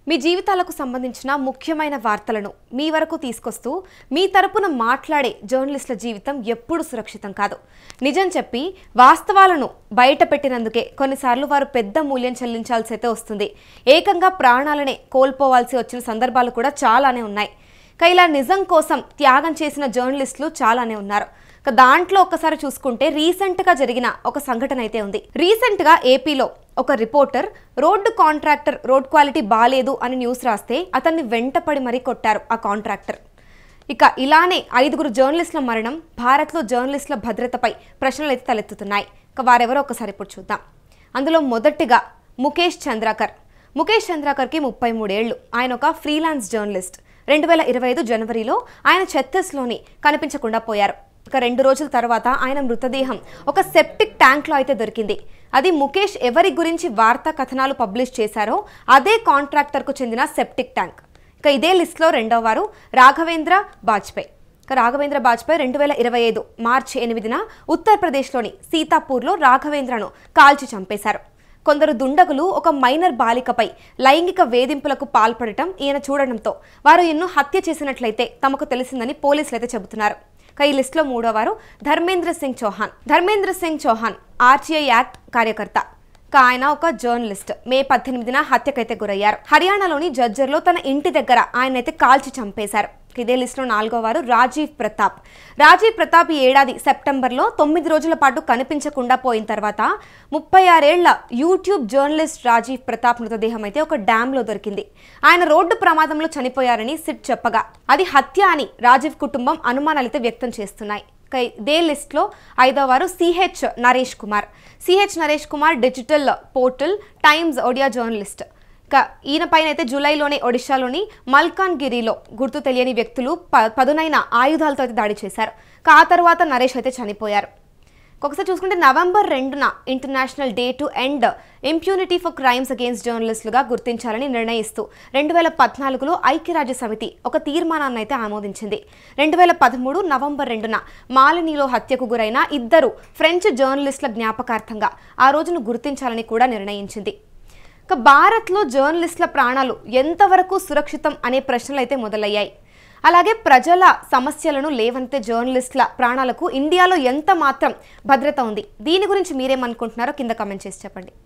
మీ జీవితాలకు సంబంధించిన ముఖ్యమైన వార్తలను మీ వరకు తీసుకొస్తూ మీ తరపున మాట్లాడే జర్నలిస్టుల జీవితం ఎప్పుడూ సురక్షితం కాదు. నిజం చెప్పి వాస్తవాలను బయటపెట్టినందుకే కొన్నిసార్లు వారు పెద్ద మూల్యం చెల్లించాల్సి అయితే వస్తుంది. ఏకంగా ప్రాణాలనే కోల్పోవాల్సి వచ్చిన సందర్భాలు కూడా చాలానే ఉన్నాయి. ఇలా నిజం కోసం త్యాగం చేసిన జర్నలిస్టులు చాలానే ఉన్నారు. దాంట్లో ఒక్కసారి చూసుకుంటే రీసెంట్గా జరిగిన ఒక సంఘటన అయితే ఉంది. రీసెంట్గా ఏపీలో ఒక reporter road contractor road quality బాలేదు అని న్యూస్ రాస్తే అతన్ని వెంటపడి మరీ కొట్టారు ఆ కాంట్రాక్టర్. ఇలానే 5 జర్నలిస్టుల మరణం భారత్లో జర్నలిస్టుల భద్రతపై ప్రశ్నలు అయితే తలెత్తుతున్నాయి. వారెవరో ఒకసారి ఇప్పుడు చూద్దాం. అందులో మొదటిగా ముఖేష్ చంద్రాకర్కి 33 ఏళ్లు. ఆయన ఒక ఫ్రీలాన్స్ జర్నలిస్ట్. 2025 జనవరిలో ఆయన ఛత్తీస్లోని కనిపించకుండా పోయారు. 2 రోజుల తర్వాత ఆయన మృతదేహం ఒక సెప్టిక్ ట్యాంక్లో అయితే దొరికింది. అది ముఖేష్ ఎవరి గురించి వార్తా కథనాలు పబ్లిష్ చేశారో అదే కాంట్రాక్టర్కు చెందిన సెప్టిక్ ట్యాంక్. ఇదే లిస్టులో రెండవ వారు రాఘవేంద్ర బాజ్పేయి. 2025 మార్చి 8న ఉత్తరప్రదేశ్లోని సీతాపూర్లో రాఘవేంద్రను కాల్చి చంపేశారు. కొందరు దుండగులు ఒక మైనర్ బాలికపై లైంగిక వేధింపులకు పాల్పడటం ఈయన చూడడంతో వారు ఎన్నో హత్య చేసినట్లయితే తమకు తెలిసిందని పోలీసులు అయితే చెబుతున్నారు. ఈ లిస్టులో మూడోవారు ధర్మేంద్ర సింగ్ చౌహాన్ ఆర్టీఐ యాక్ట్ కార్యకర్త. ఆయన ఒక జర్నలిస్ట్. మే 18న హత్యకైతే గురయ్యారు. హర్యానాలోని జజ్జర్లో తన ఇంటి దగ్గర ఆయన అయితే కాల్చి చంపేశారు. ఇదే లిస్టులో 4వ వారు రాజీవ్ ప్రతాప్ ఈ ఏడాది సెప్టెంబర్లో 9 రోజుల పాటు కనిపించకుండా పోయిన తర్వాత 36 ఏళ్ల యూట్యూబ్ జర్నలిస్ట్ రాజీవ్ ప్రతాప్ మృతదేహం అయితే ఒక డ్యాంలో దొరికింది. ఆయన రోడ్డు ప్రమాదంలో చనిపోయారని సిట్ చెప్పగా అది హత్య అని రాజీవ్ కుటుంబం అనుమానాలైతే వ్యక్తం చేస్తున్నాయి. ఇదే లిస్టులో 5వ వారు CH Naresh Kumar digital portal times Odia journalist. ఈయన పైన అయితే జూలైలోనే ఒడిశాలోని మల్కాన్గిరిలో గుర్తు తెలియని వ్యక్తులు పదునైన ఆయుధాలతో అయితే దాడి చేశారు. ఆ తర్వాత నరేష్ అయితే చనిపోయారు. ఒకసారి చూసుకుంటే నవంబర్ 2న international day to end impunity for crimes against జర్నలిస్టులుగా గుర్తించాలని నిర్ణయిస్తూ 2014లో ఐక్యరాజ్య సమితి ఒక తీర్మానాన్ని అయితే ఆమోదించింది. 2013 నవంబర్ 2న మాలినీలో హత్యకు గురైన 2 ఫ్రెంచ్ జర్నలిస్టుల జ్ఞాపకార్థంగా ఆ రోజును గుర్తించాలని కూడా నిర్ణయించింది. భారత్లో జర్నలిస్టుల ప్రాణాలు ఎంతవరకు సురక్షితం అనే ప్రశ్నలు అయితే మొదలయ్యాయి. అలాగే ప్రజల సమస్యలను లేవంతే జర్నలిస్టుల ప్రాణాలకు ఇండియాలో ఎంత మాత్రం భద్రత ఉంది? దీని గురించి మీరేమనుకుంటున్నారో కింద కామెంట్ చేసి చెప్పండి.